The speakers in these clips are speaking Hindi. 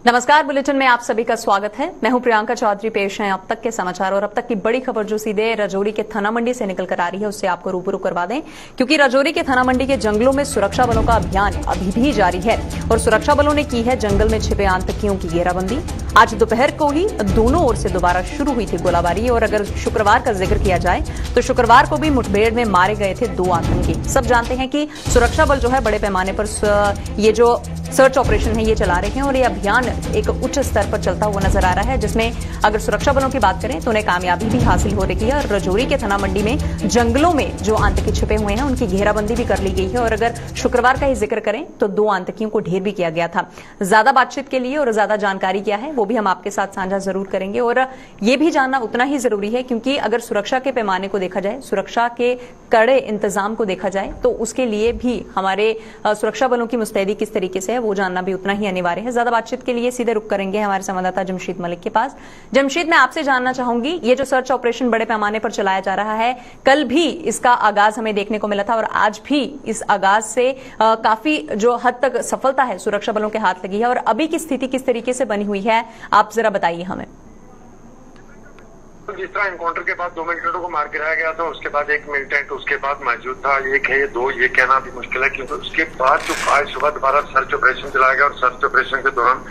नमस्कार, बुलेटिन में आप सभी का स्वागत है। मैं हूं प्रियंका चौधरी। पेश है अब तक के समाचार और अब तक की बड़ी खबर जो सीधे राजौरी के थाना मंडी से निकल कर आ रही है, उससे आपको रूबरू करवा दें। क्योंकि राजौरी के थाना मंडी के जंगलों में सुरक्षा बलों का अभियान अभी भी जारी है और सुरक्षा बलों ने की है जंगल में छिपे आतंकियों की घेराबंदी। आज दोपहर को ही दोनों ओर से दोबारा शुरू हुई थी गोलाबारी और अगर शुक्रवार का जिक्र किया जाए तो शुक्रवार को भी मुठभेड़ में मारे गए थे 2 आतंकी। सब जानते हैं कि सुरक्षा बल जो है बड़े पैमाने पर ये जो सर्च ऑपरेशन है ये चला रहे हैं और ये अभियान एक उच्च स्तर पर चलता हुआ नजर आ रहा है, जिसमें अगर सुरक्षा बलों की बात करें तो उन्हें कामयाबी भी हासिल हो रही है। और राजौरी के थाना मंडी में जंगलों में जो आतंकी छिपे हुए हैं उनकी घेराबंदी भी कर ली गई है और अगर शुक्रवार का ही जिक्र करें तो 2 आतंकियों को ढेर भी किया गया था। ज्यादा बातचीत के लिए और ज्यादा जानकारी क्या है वो भी हम आपके साथ साझा जरूर करेंगे और ये भी जानना उतना ही जरूरी है क्योंकि अगर सुरक्षा के पैमाने को देखा जाए, सुरक्षा के कड़े इंतजाम को देखा जाए तो उसके लिए भी हमारे सुरक्षा बलों की मुस्तैदी किस तरीके से है वो जानना भी उतना ही अनिवार्य है। ज्यादा बातचीत के लिए सीधे रुक करेंगे हमारे संवाददाता जमशेद मलिक के पास। जमशेद, मैं आपसे जानना चाहूंगी, ये जो सर्च ऑपरेशन बड़े पैमाने पर चलाया जा रहा है, कल भी इसका आगाज हमें देखने को मिला था और आज भी इस आगाज से काफी जो हद तक सफलता है सुरक्षा बलों के हाथ लगी है और अभी की स्थिति किस तरीके से बनी हुई है, आप जरा बताइए हमें। जिस तरह एनकाउंटर के बाद 2 मिलिटेंटों को मार गिराया गया था, उसके बाद 1 मिलिटेंट उसके बाद मौजूद था। एक है, 2 ये कहना भी मुश्किल है क्योंकि उसके बाद जो आज सुबह दोबारा सर्च ऑपरेशन चलाया गया और सर्च ऑपरेशन के दौरान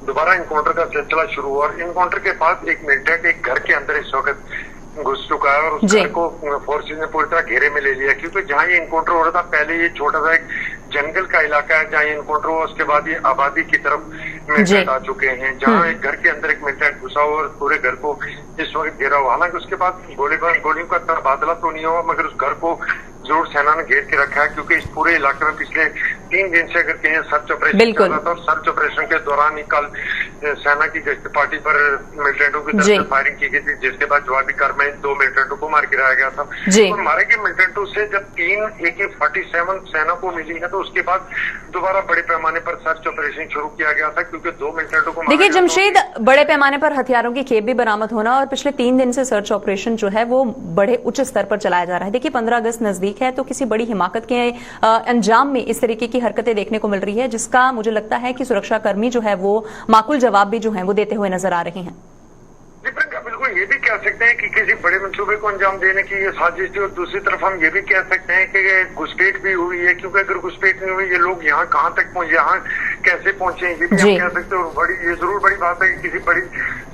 दोबारा एनकाउंटर का सिलसिला शुरू हुआ और एनकाउंटर के बाद 1 मिलिटेंट एक घर के अंदर इस वक्त घुस चुका है और उस घर को फोर्सेज ने पूरी तरह घेरे में ले लिया क्योंकि जहां ये एनकाउंटर हो रहा था पहले ये छोटा सा एक जंगल का इलाका है जहां एनकाउंटर हुआ, उसके बाद ये आबादी की तरफ मिलिटेंट आ चुके हैं जहां एक घर के अंदर एक मिलिटेंट घुसा हुआ और पूरे घर को इस वक्त घेरा हुआ। हालांकि उसके बाद गोलियों का तबादला तो नहीं हुआ मगर उस घर को जरूर सेना ने घेर के रखा है क्योंकि इस पूरे इलाके में पिछले 3 दिन से अगर कहीं सर्च ऑपरेशन चल रहा था और सर्च ऑपरेशन के दौरान ही कल सेना की गश्त पार्टी पर मिलिटेंटों की तरफ से फायरिंग की गई थी, जिसके बाद जवाबी कार्रवाई 2 मिलिटेंटों को मार गिराया गया था। और मारे गए मिलिटेंटों से जब 3 AK-47 सेना को मिली है तो उसके बाद दोबारा बड़े पैमाने पर सर्च ऑपरेशन शुरू किया गया था क्योंकि 2 मिलिटेंटों को देखिए जमशेद, बड़े पैमाने पर हथियारों की खेप भी बरामद होना और पिछले 3 दिन से सर्च ऑपरेशन जो है वो बड़े उच्च स्तर पर चलाया जा रहा है। देखिए 15 अगस्त नजदीक है तो किसी बड़ी हिमाकत के अंजाम में इस तरीके की हरकतें देखने को मिल रही है जिसका मुझे लगता है कि सुरक्षाकर्मी जो है वो माकूल जवाब भी जो है वो देते हुए नजर आ रहे हैं। बिल्कुल ये भी कह सकते हैं कि किसी बड़े मंसूबे को अंजाम देने की ये साजिश थी और दूसरी तरफ हम ये भी कह सकते हैं कि घुसपैठ भी हुई है क्योंकि अगर घुसपैठ नहीं हुई ये लोग यहाँ कहाँ तक पहुंचे, यहाँ कैसे पहुंचे, ये भी हम कह सकते हैं। और ये जरूर बड़ी बात है कि किसी बड़ी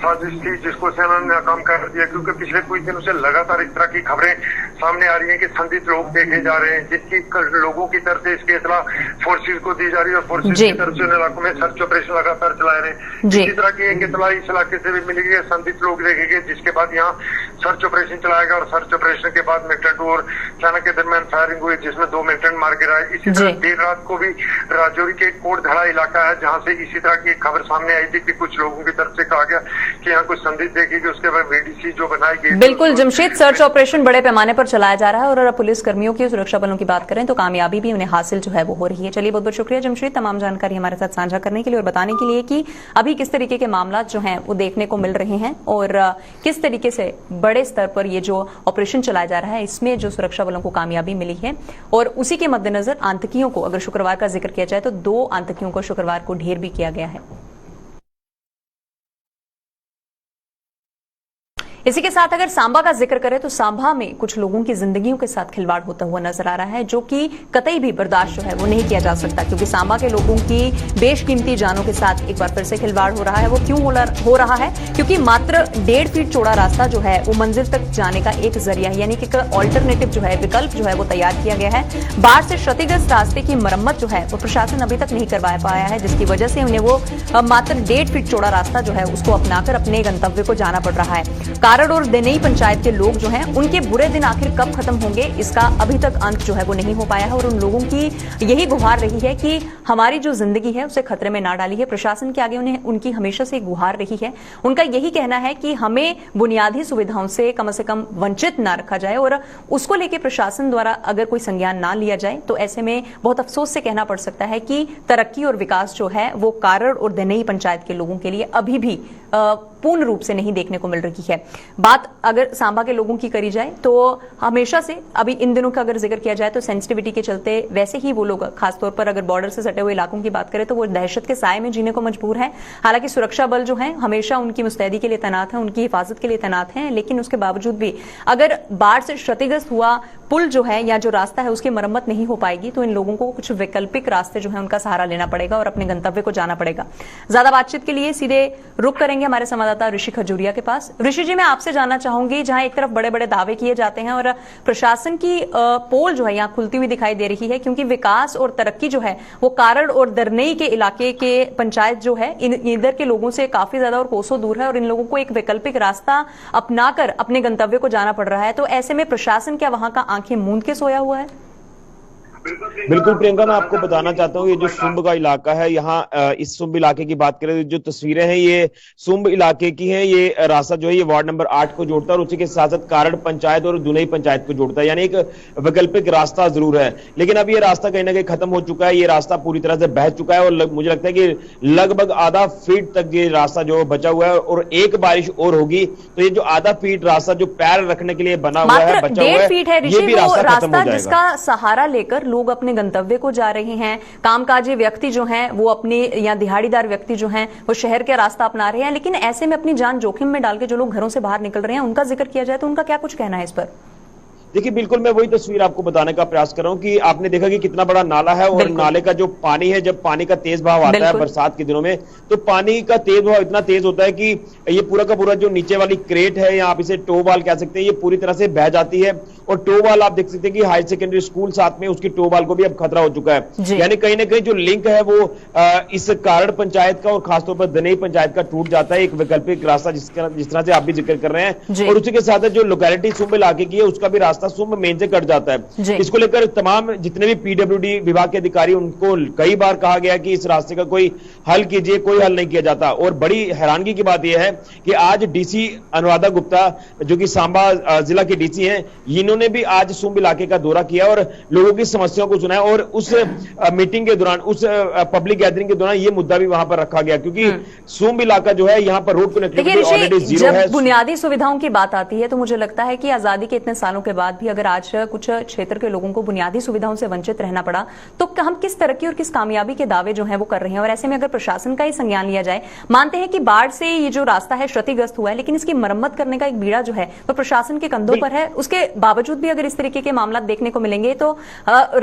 साजिश थी जिसको सेना ने नाकाम कर दिया क्योंकि पिछले कुछ दिनों से लगातार इस तरह की खबरें सामने आ रही है कि संदिग्ध लोग देखे जा रहे हैं जिसकी लोगों की तरफ से इसकी इतला फोर्सेज को दी जा रही है और फोर्सेज की तरफ से उन इलाकों में सर्च ऑपरेशन लगातार चला रहे हैं। इसी तरह की एक इतला इस इलाके से भी मिली है, संदिग्ध लोग देखे गए जिसके बाद यहाँ सर्च ऑपरेशन चलाया गया और सर्च ऑपरेशन के बाद मिलिटेंट और सेना के दरमियान फायरिंग हुई जिसमें 2 मिलिटेंट मार गिराए। इसी तरह देर रात को भी राजौरी के कोटधड़ा इलाका है जहाँ से इसी तरह की खबर सामने आई थी कि कुछ लोगों की तरफ से कहा गया कि यहाँ कुछ संदिग्ध देखी गई, उसके बाद VDC जो बनाई गई। बिल्कुल जमशेद, सर्च ऑपरेशन बड़े पैमाने पर चलाया जा रहा है और पुलिस कर्मियों की, सुरक्षा बलों की बात करें तो कामयाबी भी उन्हें हासिल जो है वो हो रही है। चलिए बहुत बहुत शुक्रिया जमशेद तमाम जानकारी हमारे साथ साझा करने के लिए और बताने के लिए कि अभी किस तरीके के मामला जो हैं वो देखने को मिल रहे हैं और किस तरीके से बड़े स्तर पर ये जो ऑपरेशन चलाया जा रहा है इसमें जो सुरक्षा बलों को कामयाबी मिली है और उसी के मद्देनजर आतंकियों को अगर शुक्रवार का जिक्र किया जाए तो 2 आतंकियों को शुक्रवार को ढेर भी किया गया है। इसी के साथ अगर सांबा का जिक्र करें तो सांबा में कुछ लोगों की जिंदगियों के साथ खिलवाड़ होता हुआ नजर आ रहा है जो कि कतई भी बर्दाश्त जो है वो नहीं किया जा सकता क्योंकि सांबा के लोगों की बेशकीमती जानों के साथ एक बार फिर से खिलवाड़ हो रहा है। वो क्यों हो रहा है? क्योंकि मात्र 1.5 फीट चौड़ा रास्ता जो है वो मंजिल तक जाने का एक जरिया है, यानी कि ऑल्टरनेटिव जो है, विकल्प जो है वो तैयार किया गया है। बाढ़ से क्षतिग्रस्त रास्ते की मरम्मत जो है वो प्रशासन अभी तक नहीं करवा पाया है जिसकी वजह से उन्हें वो मात्र 1.5 फीट चौड़ा रास्ता जो है उसको अपनाकर अपने गंतव्य को जाना पड़ रहा है। कारड़ और देनई पंचायत के लोग जो हैं उनके बुरे दिन आखिर कब खत्म होंगे इसका अभी तक अंत जो है वो नहीं हो पाया है और उन लोगों की यही गुहार रही है कि हमारी जो जिंदगी है उसे खतरे में ना डालिए। प्रशासन के आगे उन्हें उनकी हमेशा से गुहार रही है। उनका यही कहना है कि हमें बुनियादी सुविधाओं से कम वंचित ना रखा जाए और उसको लेकर प्रशासन द्वारा अगर कोई संज्ञान ना लिया जाए तो ऐसे में बहुत अफसोस से कहना पड़ सकता है कि तरक्की और विकास जो है वो कारड़ और देनई पंचायत के लोगों के लिए अभी भी पूर्ण रूप से नहीं देखने को मिल रही है। बात अगर सांबा के लोगों की करी जाए तो हमेशा से, अभी इन दिनों का अगर जिक्र किया जाए तो सेंसिटिविटी के चलते वैसे ही वो लोग खासतौर पर अगर बॉर्डर से सटे हुए इलाकों की बात करें तो वो दहशत के साए में जीने को मजबूर है। हालांकि सुरक्षा बल जो है हमेशा उनकी मुस्तैदी के लिए तैनात है, उनकी हिफाजत के लिए तैनात है, लेकिन उसके बावजूद भी अगर बाढ़ से क्षतिग्रस्त हुआ पुल जो है या जो रास्ता है उसकी मरम्मत नहीं हो पाएगी तो इन लोगों को कुछ वैकल्पिक रास्ते जो है उनका सहारा लेना पड़ेगा और अपने गंतव्य को जाना पड़ेगा। ज्यादा बातचीत के लिए सीधे रुख करेंगे हमारे संवाददाता ऋषि खजूरिया के पास। ऋषि जी, मैं आपसे जानना चाहूंगी, जहां एक तरफ बड़े बड़े दावे किए जाते हैं और प्रशासन की पोल जो है यहाँ खुलती हुई दिखाई दे रही है, क्योंकि विकास और तरक्की जो है वो कारड़ और दरनई के इलाके के पंचायत जो है इधर के लोगों से काफी ज्यादा और कोसों दूर है और इन लोगों को एक वैकल्पिक रास्ता अपनाकर अपने गंतव्य को जाना पड़ रहा है। तो ऐसे में प्रशासन क्या वहां का आंखें मूंद के सोया हुआ है? बिल्कुल प्रियंका, मैं आपको बताना चाहता हूँ ये जो सुंब का इलाका है, यहाँ इस सुंब इलाके की बात करें जो तस्वीरें हैं ये सुंब इलाके की हैं। ये रास्ता जो है ये वार्ड नंबर 8 को जोड़ता है और उसी के साथ साथ कारड़ पंचायत और दुनई पंचायत को जोड़ता है, यानी एक वैकल्पिक रास्ता जरूर है। लेकिन अब ये रास्ता कहीं ना कहीं खत्म हो चुका है, ये रास्ता पूरी तरह से बह चुका है और मुझे लगता है कि लगभग आधा फीट तक ये रास्ता जो बचा हुआ है और एक बारिश और होगी तो ये जो आधा फीट रास्ता जो पैर रखने के लिए बना हुआ है, बचा हुआ है, ये भी रास्ता खत्म हो जाएगा। जिसका सहारा लेकर लोग अपने गंतव्य को जा रहे हैं, कामकाजी व्यक्ति जो हैं वो अपने या दिहाड़ीदार व्यक्ति जो हैं वो शहर का रास्ता अपना रहे हैं, लेकिन ऐसे में अपनी जान जोखिम में डाल के जो लोग घरों से बाहर निकल रहे हैं उनका जिक्र किया जाए तो उनका क्या कुछ कहना है इस पर? देखिए, बिल्कुल मैं वही तस्वीर आपको बताने का प्रयास कर रहा हूं कि आपने देखा कि कितना बड़ा नाला है और नाले का जो पानी है, जब पानी का तेज बहाव आता है बरसात के दिनों में तो पानी का तेज बहाव इतना तेज होता है कि ये पूरा का पूरा जो नीचे वाली क्रेट है या आप इसे टोबाल कह सकते हैं, ये पूरी तरह से बह जाती है। और टोबाल आप देख सकते हैं कि हायर सेकेंडरी स्कूल साथ में उसकी टोबाल को भी अब खतरा हो चुका है, यानी कहीं ना कहीं जो लिंक है वो इस कारड़ पंचायत का और खासतौर पर दनई पंचायत का टूट जाता है, एक वैकल्पिक रास्ता जिस तरह से आप भी जिक्र कर रहे हैं। और उसी के साथ जो लोकेलिटी सुंब इलाके की है उसका भी रास्ता सुंब मेन से कट जाता है। इसको लेकर तमाम जितने भी पीडब्ल्यूडी विभाग के अधिकारी उनको कई बार कहा गया कि इस रास्ते का कोई हल कीजिए, कोई हल नहीं किया जाता। और बड़ी हैरानगी की बात यह है कि आज डीसी अनुराधा गुप्ता जो कि सांबा जिला के डीसी हैं, इन्होंने भी आज सुंब इलाके का दौरा किया और लोगों की समस्याओं को सुना और उस मीटिंग के दौरान, उस पब्लिक गैदरिंग के दौरान ये मुद्दा भी वहां पर रखा गया, क्योंकि सुंब इलाका जो है यहाँ पर रोड कनेक्टिविटी ऑलरेडी जीरो है। बुनियादी सुविधाओं की बात आती है तो मुझे लगता है कि आजादी के इतने सालों के बाद भी अगर आज कुछ क्षेत्र के लोगों को बुनियादी सुविधाओं से वंचित रहना पड़ा तो हम किस तरक्की और किस कामयाबी के दावे जो हैं वो कर रहे हैं। और ऐसे में अगर प्रशासन का ही संज्ञान लिया जाए, मानते हैं कि बाढ़ से ये जो रास्ता है क्षतिग्रस्त हुआ है, लेकिन इसकी मरम्मत करने का एक बीड़ा जो है वो प्रशासन के कंधों पर है। उसके बावजूद भी अगर इस तरीके के मामला देखने को मिलेंगे तो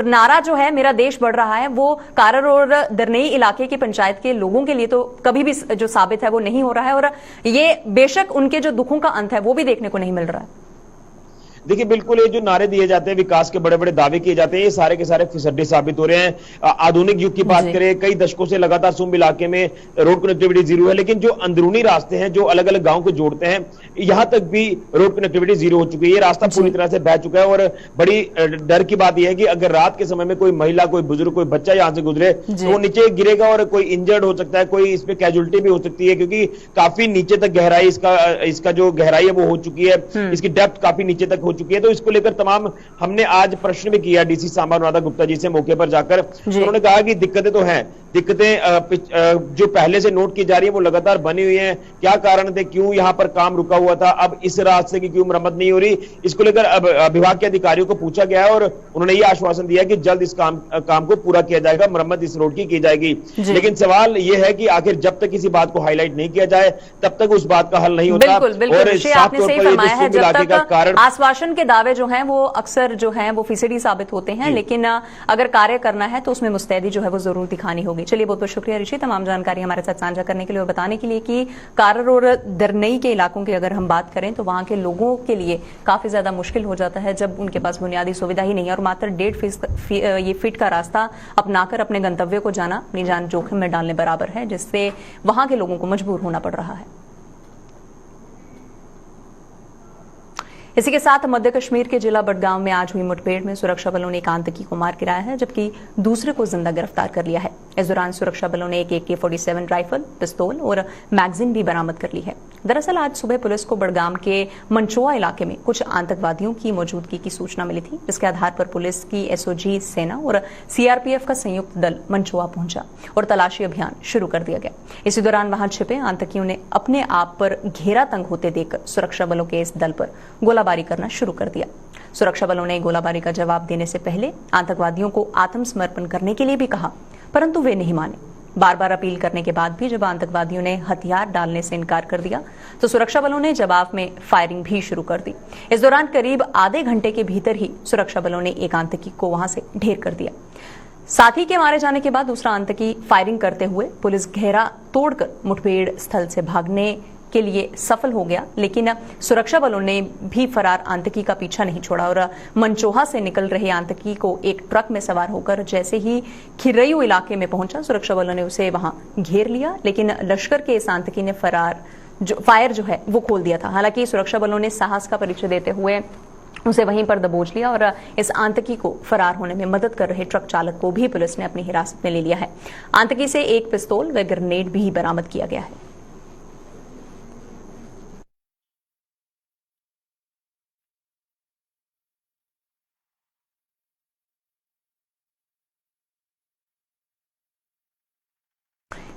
नारा जो है मेरा देश बढ़ रहा है वो कारड़ और दरनई इलाके की पंचायत के लोगों के लिए तो कभी भी जो साबित है वो नहीं हो रहा है और ये बेशक उनके जो दुखों का अंत है वो भी देखने को नहीं मिल रहा है। देखिए, बिल्कुल ये जो नारे दिए जाते हैं, विकास के बड़े बड़े दावे किए जाते हैं, ये सारे के सारे फिसड्डे साबित हो रहे हैं। आधुनिक युग की बात करें, कई दशकों से लगातार सुंब इलाके में रोड कनेक्टिविटी जीरो है, लेकिन जो अंदरूनी रास्ते हैं जो अलग अलग गांव को जोड़ते हैं, यहां तक भी रोड कनेक्टिविटी जीरो हो चुकी है। ये रास्ता पूरी तरह से बह चुका है और बड़ी डर की बात यह है कि अगर रात के समय में कोई महिला, कोई बुजुर्ग, कोई बच्चा यहां से गुजरे तो वो नीचे गिरेगा और कोई इंजर्ड हो सकता है, कोई इसमें कैजुअलिटी भी हो सकती है, क्योंकि काफी नीचे तक गहराई इसका जो गहराई है वो हो चुकी है, इसकी डेप्थ काफी नीचे तक हो चुकी है। तो इसको लेकर तमाम हमने आज प्रश्न भी किया डीसी सांबा अनुराधा गुप्ता जी से मौके पर जाकर। उन्होंने कहा कि दिक्कतें तो हैं, दिक्कतें जो पहले से नोट की जा रही है वो लगातार बनी हुई हैं। क्या कारण थे, क्यों यहां पर काम रुका हुआ था, अब इस रास्ते की क्यों मरम्मत नहीं हो रही, इसको लेकर अब विभाग के अधिकारियों को पूछा गया है और उन्होंने ये आश्वासन दिया कि जल्द इस काम को पूरा किया जाएगा, मरम्मत इस रोड की जाएगी। लेकिन सवाल यह है कि आखिर जब तक किसी बात को हाईलाइट नहीं किया जाए तब तक उस बात का हल नहीं होता। और साफ तौर पर इलाके का कारण आश्वासन के दावे जो हैं वो अक्सर जो हैं वो फीसदी साबित होते हैं, लेकिन अगर कार्य करना है तो उसमें मुस्तैदी जो है वो जरूर दिखानी होगी। चलिए, बहुत बहुत शुक्रिया ऋषि, तमाम जानकारी हमारे साथ साझा करने के लिए और बताने के लिए कि कारड़ और दरनई के इलाकों की अगर हम बात करें तो वहां के लोगों के लिए काफी ज्यादा मुश्किल हो जाता है जब उनके पास बुनियादी सुविधा ही नहीं है और मात्र 1.5 फीट का रास्ता अपनाकर अपने गंतव्य को जाना अपनी जान जोखिम में डालने बराबर है, जिससे वहां के लोगों को मजबूर होना पड़ रहा है। इसी के साथ मध्य कश्मीर के जिला बडगाम में आज हुई मुठभेड़ में सुरक्षा बलों ने एक आतंकी को मार गिराया है, जबकि दूसरे को जिंदा गिरफ्तार कर लिया है। इस दौरान सुरक्षा बलों ने एक AK-47 राइफल, पिस्तौल और मैगजीन भी बरामद कर ली है। दरअसल आज सुबह पुलिस को बड़गाम के मंचोआ इलाके में कुछ आतंकवादियों की मौजूदगी की सूचना मिली थी, जिसके आधार पर पुलिस की SOG सेना और CRPF का संयुक्त दल मंचोआ पहुंचा और तलाशी अभियान शुरू कर दिया गया। इसी दौरान वहां छिपे आतंकियों ने अपने आप पर घेरा तंग होते देखकर सुरक्षा बलों के इस दल पर गोलाबारी करना शुरू कर दिया। सुरक्षा बलों ने गोलाबारी का जवाब देने से पहले आतंकवादियों को आत्मसमर्पण करने के लिए भी कहा, परंतु वे नहीं माने। बार बार अपील करने के बाद भी जब आतंकवादियों ने हथियार डालने से इनकार कर दिया तो सुरक्षा बलों ने जवाब में फायरिंग भी शुरू कर दी। इस दौरान करीब आधे घंटे के भीतर ही सुरक्षा बलों ने एक आतंकी को वहां से ढेर कर दिया। साथी के मारे जाने के बाद दूसरा आतंकी फायरिंग करते हुए पुलिस घेरा तोड़कर मुठभेड़ स्थल से भागने के लिए सफल हो गया, लेकिन सुरक्षा बलों ने भी फरार आतंकी का पीछा नहीं छोड़ा और मंचोहा से निकल रहे आतंकी को एक ट्रक में सवार होकर जैसे ही खिर्रयू इलाके में पहुंचा, सुरक्षा बलों ने उसे वहां घेर लिया, लेकिन लश्कर के इस आतंकी ने फायर जो है वो खोल दिया था। हालांकि सुरक्षा बलों ने साहस का परिचय देते हुए उसे वहीं पर दबोच लिया और इस आतंकी को फरार होने में मदद कर रहे ट्रक चालक को भी पुलिस ने अपनी हिरासत में ले लिया है। आतंकी से एक पिस्तौल व ग्रेनेड भी बरामद किया गया है।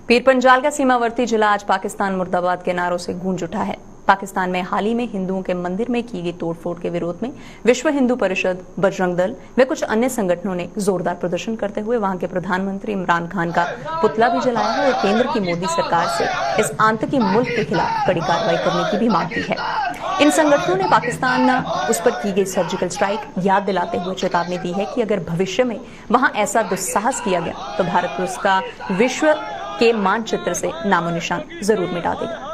पीरपंजाल का सीमावर्ती जिला आज पाकिस्तान मुर्दाबाद के नारों से गूंज उठा है। पाकिस्तान में हाल ही में हिंदुओं के मंदिर में की गई तोड़फोड़ के विरोध में विश्व हिंदू परिषद, बजरंग दल व कुछ अन्य संगठनों ने जोरदार प्रदर्शन करते हुए वहां के प्रधानमंत्री इमरान खान का पुतला भी जलाया है और केंद्र की मोदी सरकार से इस आतंकी मुल्क के खिलाफ कड़ी कार्रवाई करने की भी मांग की है। इन संगठनों ने पाकिस्तान उस पर की गई सर्जिकल स्ट्राइक याद दिलाते हुए चेतावनी दी है कि अगर भविष्य में वहां ऐसा दुस्साहस किया गया तो भारत उसका विश्व के मानचित्र से नामो निशान जरूर मिटा देगा।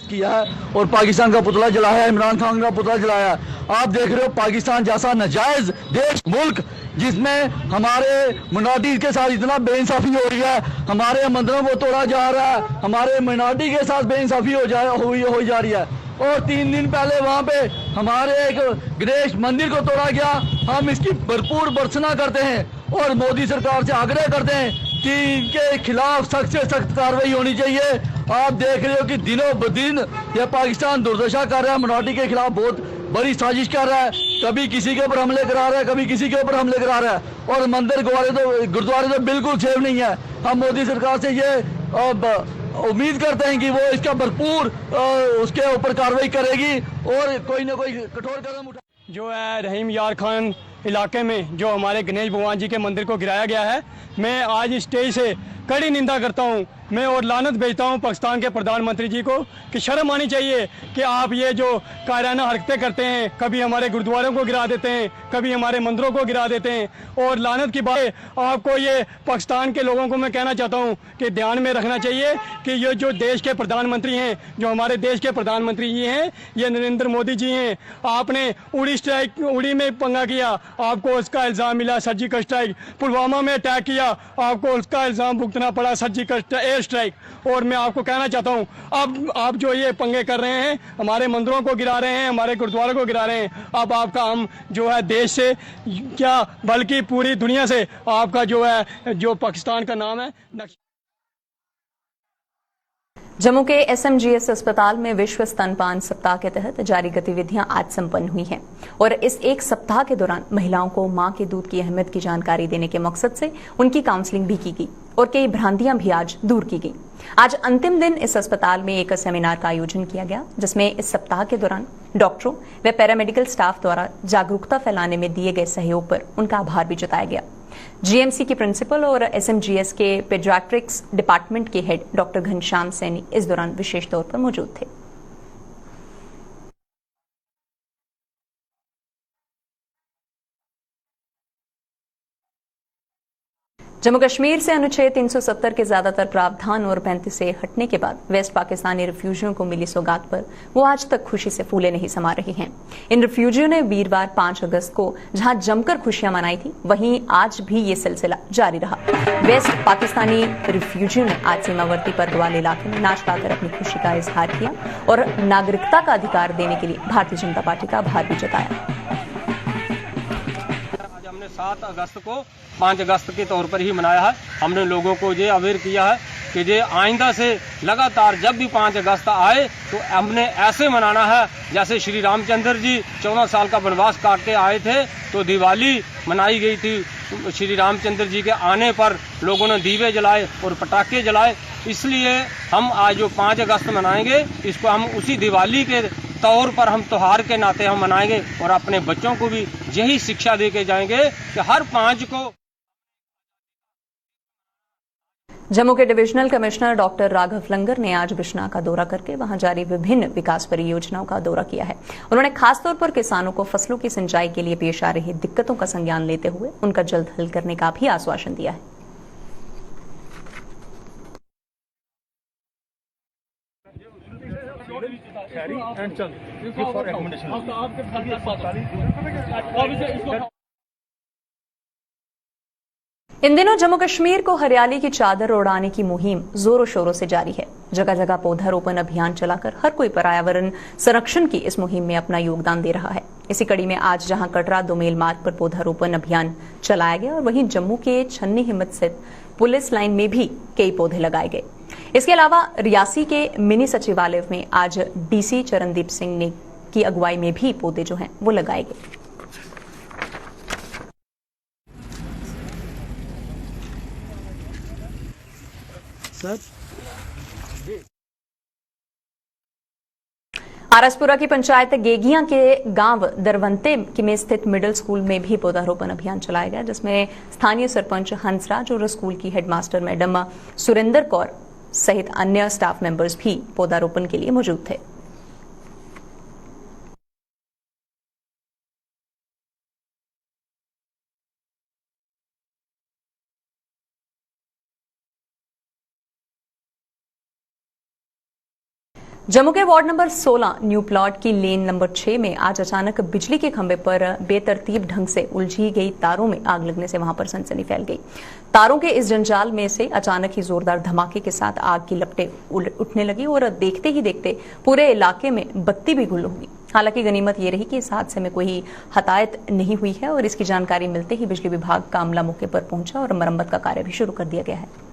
किया है और पाकिस्तान का पुतला जलाया, इमरान खान का पुतला जलाया। आप देख रहे हो पाकिस्तान जैसा नाजायज देश, मुल्क जिसमें हमारे मिनॉरिटी के साथ इतना बेइंसाफी हो रही है, हमारे मंदिरों को तोड़ा जा रहा है, हमारे मिनॉरिटी के साथ बेइंसाफी हो जा रही है। और 3 दिन पहले वहाँ पे हमारे एक गणेश मंदिर को तोड़ा गया। हम इसकी भरपूर भर्त्सना करते हैं और मोदी सरकार से आग्रह करते हैं कि इनके खिलाफ सख्त से सख्त कार्रवाई होनी चाहिए। आप देख रहे हो कि दिनों ब दिन ये पाकिस्तान दुर्दशा कर रहा है, मिनॉरिटी के खिलाफ बहुत बड़ी साजिश कर रहा है। कभी किसी के ऊपर हमले करा रहा है, कभी किसी के ऊपर हमले करा रहा है और मंदिर गुरुद्वारे तो बिल्कुल सेफ नहीं है। हम मोदी सरकार से ये उम्मीद करते हैं कि वो इसका भरपूर उसके ऊपर कार्रवाई करेगी और कोई ना कोई कठोर कदम उठा। जो है रहीम यार खान इलाके में जो हमारे गणेश भगवान जी के मंदिर को गिराया गया है, मैं आज इस स्टेज से कड़ी निंदा करता हूं मैं और लानत भेजता हूं पाकिस्तान के प्रधानमंत्री जी को कि शर्म आनी चाहिए कि आप ये जो कायराना हरकतें करते हैं, कभी हमारे गुरुद्वारों को गिरा देते हैं, कभी हमारे मंदिरों को गिरा देते हैं। और लानत की बात आपको ये पाकिस्तान के लोगों को मैं कहना चाहता हूं कि ध्यान में रखना चाहिए कि ये जो देश के प्रधानमंत्री हैं, जो हमारे देश के प्रधानमंत्री जी हैं, ये नरेंद्र मोदी जी हैं। आपने उड़ी में पंगा किया, आपको उसका इल्ज़ाम मिला सर्जिकल स्ट्राइक। पुलवामा में अटैक किया, आपको उसका इल्ज़ाम भुगतना पड़ा सर्जिकल एयर स्ट्राइक। और मैं आपको कहना चाहता हूं अब आप जो ये पंगे कर रहे हैं, हमारे मंदिरों को गिरा रहे हैं, हमारे गुरुद्वारों को गिरा रहे हैं, अब आपका हम जो है देश से क्या बल्कि पूरी दुनिया से आपका जो है जो पाकिस्तान का नाम है जम्मू के SMGS अस्पताल में विश्व स्तनपान सप्ताह के तहत जारी गतिविधियां आज संपन्न हुई हैं और इस एक सप्ताह के दौरान महिलाओं को मां के दूध की अहमियत की जानकारी देने के मकसद से उनकी काउंसलिंग भी की गई और कई भ्रांतियां भी आज दूर की गई। आज अंतिम दिन इस अस्पताल में एक सेमिनार का आयोजन किया गया जिसमें इस सप्ताह के दौरान डॉक्टरों व पैरामेडिकल स्टाफ द्वारा जागरूकता फैलाने में दिए गए सहयोग पर उनका आभार भी जताया गया। GMC की प्रिंसिपल और SMGS के पेडियाट्रिक्स डिपार्टमेंट के हेड डॉक्टर घनश्याम सैनी इस दौरान विशेष तौर पर मौजूद थे। जम्मू कश्मीर से अनुच्छेद 370 के ज्यादातर प्रावधान और 35 से हटने के बाद वेस्ट पाकिस्तानी रिफ्यूजियों को मिली सौगात पर वो आज तक खुशी से फूले नहीं समा रही हैं। इन रिफ्यूजियों ने वीरवार 5 अगस्त को जहां जमकर खुशियां मनाई थी, वहीं आज भी ये सिलसिला जारी रहा। वेस्ट पाकिस्तानी रिफ्यूजियों ने आज सीमावर्ती पर्व वाले इलाके में नाच गाकर अपनी खुशी का इजहार किया और नागरिकता का अधिकार देने के लिए भारतीय जनता पार्टी का आभार भी जताया। 7 अगस्त को 5 अगस्त के तौर पर ही मनाया है। हमने लोगों को ये अवेयर किया है कि ये आइंदा से लगातार जब भी 5 अगस्त आए तो हमने ऐसे मनाना है जैसे श्री रामचंद्र जी 14 साल का वनवास काट के आए थे तो दिवाली मनाई गई थी। श्री रामचंद्र जी के आने पर लोगों ने दीवे जलाए और पटाखे जलाए। इसलिए हम आज जो 5 अगस्त मनाएंगे इसको हम उसी दिवाली के तौर पर हम त्योहार के नाते हम मनाएंगे और अपने बच्चों को भी यही शिक्षा दे के जाएंगे कि हर 5 को। जम्मू के डिविजनल कमिश्नर डॉक्टर राघव लंगर ने आज बिश्ना का दौरा करके वहां जारी विभिन्न विकास परियोजनाओं का दौरा किया है। उन्होंने खासतौर पर किसानों को फसलों की सिंचाई के लिए पेश आ रही दिक्कतों का संज्ञान लेते हुए उनका जल्द हल करने का भी आश्वासन दिया है। इन दिनों जम्मू कश्मीर को हरियाली की चादर उड़ाने की मुहिम जोरों शोरों से जारी है। जगह जगह पौधारोपण अभियान चलाकर हर कोई पर्यावरण संरक्षण की इस मुहिम में अपना योगदान दे रहा है। इसी कड़ी में आज जहां कटरा दोमेल मार्ग पर पौधारोपण अभियान चलाया गया और वहीं जम्मू के छन्नी हिम्मत स्थित पुलिस लाइन में भी कई पौधे लगाए गए। इसके अलावा रियासी के मिनी सचिवालय में आज डीसी चरणदीप सिंह ने की अगुवाई में भी पौधे जो हैं वो लगाए गए। आरसपुरा की पंचायत गेगियां के गांव दरवंते में स्थित मिडिल स्कूल में भी पौधारोपण अभियान चलाया गया, जिसमें स्थानीय सरपंच हंसराज और स्कूल की हेडमास्टर मैडम सुरेंद्र कौर सहित अन्य स्टाफ मेंबर्स भी पौधारोपण के लिए मौजूद थे। जम्मू के वार्ड नंबर 16 न्यू प्लॉट की लेन नंबर 6 में आज अचानक बिजली के खंभे पर बेतरतीब ढंग से उलझी गई तारों में आग लगने से वहां पर सनसनी फैल गई। तारों के इस जंजाल में से अचानक ही जोरदार धमाके के साथ आग की लपटें उठने लगी और देखते ही देखते पूरे इलाके में बत्ती भी गुल हो गई। हालांकि गनीमत ये रही कि इस हादसे में कोई हताहत नहीं हुई है और इसकी जानकारी मिलते ही बिजली विभाग का अमला मौके पर पहुंचा और मरम्मत का कार्य भी शुरू कर दिया गया है।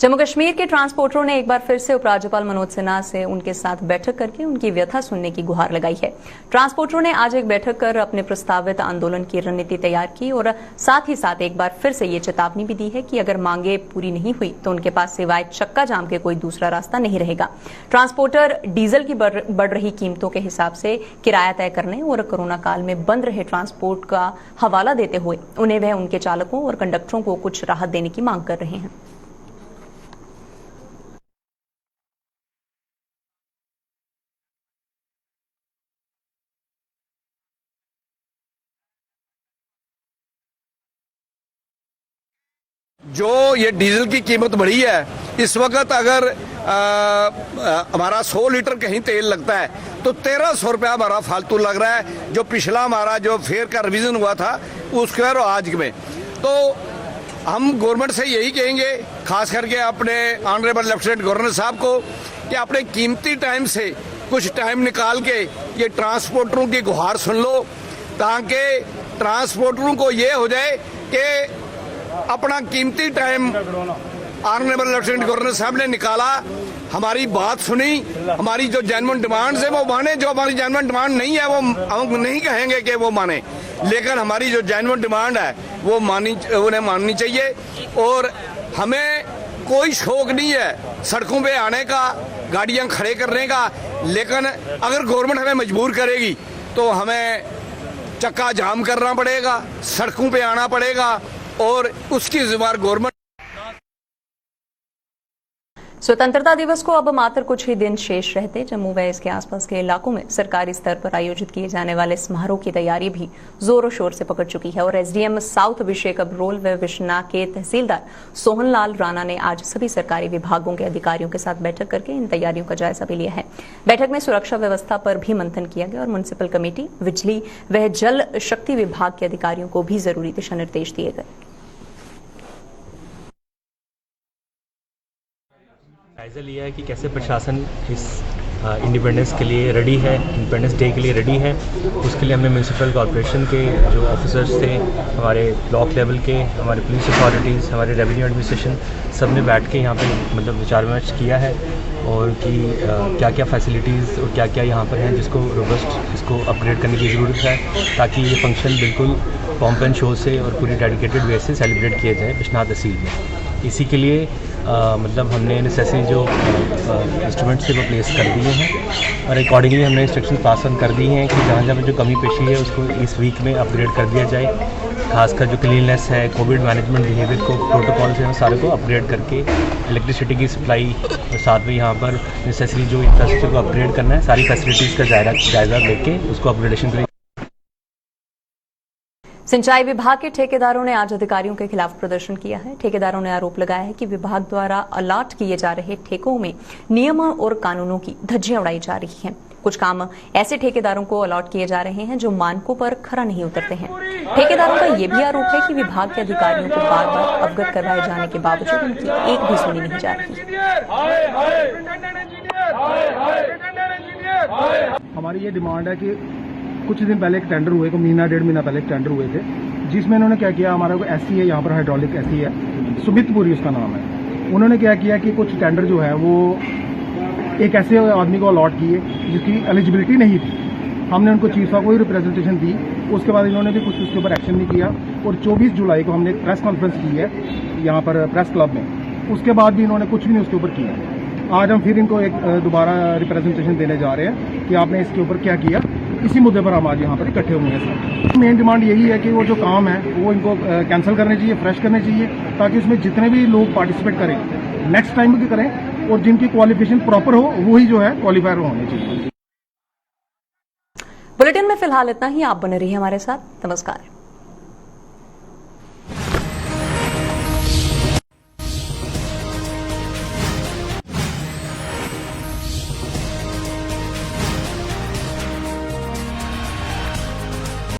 जम्मू कश्मीर के ट्रांसपोर्टरों ने एक बार फिर से उपराज्यपाल मनोज सिन्हा से उनके साथ बैठक करके उनकी व्यथा सुनने की गुहार लगाई है। ट्रांसपोर्टरों ने आज एक बैठक कर अपने प्रस्तावित आंदोलन की रणनीति तैयार की और साथ ही साथ एक बार फिर से ये चेतावनी भी दी है कि अगर मांगे पूरी नहीं हुई तो उनके पास सिवाय चक्का जाम के कोई दूसरा रास्ता नहीं रहेगा। ट्रांसपोर्टर डीजल की बढ़ रही कीमतों के हिसाब से किराया तय करने और कोरोना काल में बंद रहे ट्रांसपोर्ट का हवाला देते हुए उन्हें वह उनके चालकों और कंडक्टरों को कुछ राहत देने की मांग कर रहे हैं। जो ये डीजल की कीमत बढ़ी है, इस वक्त अगर हमारा 100 लीटर कहीं तेल लगता है तो 1300 रुपया हमारा फालतू लग रहा है। जो पिछला हमारा जो फेयर का रिवीजन हुआ था उसके और आज में, तो हम गवर्नमेंट से यही कहेंगे, खास करके अपने ऑनरेबल लेफ्टिनेंट गवर्नर साहब को, कि अपने कीमती टाइम से कुछ टाइम निकाल के ये ट्रांसपोर्टरों की गुहार सुन लो, ताकि ट्रांसपोर्टरों को ये हो जाए कि अपना कीमती टाइम ऑनरेबल लेफ्टिनेंट गवर्नर साहब ने निकाला, हमारी बात सुनी, हमारी जो जेन्युइन डिमांड्स है वो माने। जो हमारी जेन्युइन डिमांड नहीं है वो हम नहीं कहेंगे कि वो माने, लेकिन हमारी जो जेन्युइन डिमांड है वो उन्हें माननी चाहिए। और हमें कोई शौक नहीं है सड़कों पे आने का, गाड़ियां खड़े करने का, लेकिन अगर गवर्नमेंट हमें मजबूर करेगी तो हमें चक्का जाम करना पड़ेगा, सड़कों पे आना पड़ेगा और उसकी जिम्मेदार गवर्नमेंट। स्वतंत्रता दिवस को अब मात्र कुछ ही दिन शेष रहते जम्मू व इसके आसपास के इलाकों में सरकारी स्तर पर आयोजित किए जाने वाले समारोह की तैयारी भी जोरों शोर से पकड़ चुकी है और एसडीएम साउथ अभिषेक अब्रोल व विश्वनाथ के तहसीलदार सोहनलाल राणा ने आज सभी सरकारी विभागों के अधिकारियों के साथ बैठक करके इन तैयारियों का जायजा भी लिया है। बैठक में सुरक्षा व्यवस्था पर भी मंथन किया गया और म्युनिसिपल कमेटी, बिजली व जल शक्ति विभाग के अधिकारियों को भी जरूरी दिशा निर्देश दिए गए। जायजा लिया है कि कैसे प्रशासन इस इंडिपेंडेंस के लिए रेडी है, इंडिपेंडेंस डे के लिए रेडी है। उसके लिए हमने म्यूनसिपल कॉर्पोरेशन के जो ऑफिसर्स थे, हमारे ब्लॉक लेवल के, हमारे पुलिस अथॉरिटीज़, हमारे रेवेन्यू एडमिनिस्ट्रेशन, सब ने बैठ के यहाँ पे मतलब विचार विमर्श किया है और कि क्या क्या फैसिलिटीज़ और क्या क्या यहाँ पर हैं जिसको रोबस्ट इसको अपग्रेड करने की ज़रूरत है ताकि ये फंक्शन बिल्कुल पॉम्प एंड शो से और पूरी डेडिकेटेड वे से सेलिब्रेट किया जाए बिश्नाह तहसील में। इसी के लिए मतलब हमने नेसेसरी जो इंस्ट्रूमेंट्स थे वो प्लेस कर दिए हैं और अकॉर्डिंगली हमने इंस्ट्रक्शन पास ऑन कर दी हैं कि जहाँ जहाँ जो कमी पेशी है उसको इस वीक में अपग्रेड कर दिया जाए। खासकर जो क्लीननेस है, कोविड मैनेजमेंट बिहेवियर को, प्रोटोकॉल्स हैं, सारे को अपग्रेड करके इलेक्ट्रिसिटी की सप्लाई और साथ में यहाँ पर नेसेसरी जो इंफ्रास्ट्रक्चर को अपग्रेड करना है, सारी फैसिलिटीज़ का जायज़ा लेके उसको अपग्रेडेशन करें। सिंचाई विभाग के ठेकेदारों ने आज अधिकारियों के खिलाफ प्रदर्शन किया है। ठेकेदारों ने आरोप लगाया है कि विभाग द्वारा अलॉट किए जा रहे ठेकों में नियमों और कानूनों की धज्जियां उड़ाई जा रही हैं। कुछ काम ऐसे ठेकेदारों को अलॉट किए जा रहे हैं जो मानकों पर खरा नहीं उतरते हैं। ठेकेदारों का यह भी आरोप है कि विभाग के अधिकारियों को बार बार अवगत करवाए जाने के बावजूद उनकी एक भी सुनी नहीं जा रही। हमारी ये डिमांड है कि कुछ दिन पहले एक टेंडर हुए, महीना डेढ़ महीना पहले एक टेंडर हुए थे जिसमें इन्होंने क्या किया, हमारा कोई एससी है यहाँ पर, हाइड्रोलिक एससी है, सुमितपुरी उसका नाम है। उन्होंने क्या किया कि कुछ टेंडर जो है वो एक ऐसे आदमी को अलॉट किए जिसकी एलिजिबिलिटी नहीं थी। हमने उनको चीफ साहब को ही रिप्रेजेंटेशन दी, उसके बाद इन्होंने भी कुछ उसके ऊपर एक्शन नहीं किया और 24 जुलाई को हमने एक प्रेस कॉन्फ्रेंस की है यहाँ पर प्रेस क्लब में, उसके बाद भी इन्होंने कुछ भी नहीं उसके ऊपर किया। आज हम फिर इनको एक दोबारा रिप्रेजेंटेशन देने जा रहे हैं कि आपने इसके ऊपर क्या किया। इसी मुद्दे पर हम आज यहाँ पर इकट्ठे हुए हैं सर। मेन डिमांड यही है कि वो जो काम है वो इनको कैंसिल करने चाहिए, फ्रेश करने चाहिए, ताकि उसमें जितने भी लोग पार्टिसिपेट करें नेक्स्ट टाइम भी करें और जिनकी क्वालिफिकेशन प्रॉपर हो वही जो है क्वालिफायर होने चाहिए। बुलेटिन में फिलहाल इतना ही। आप बने रहिए हमारे साथ। नमस्कार।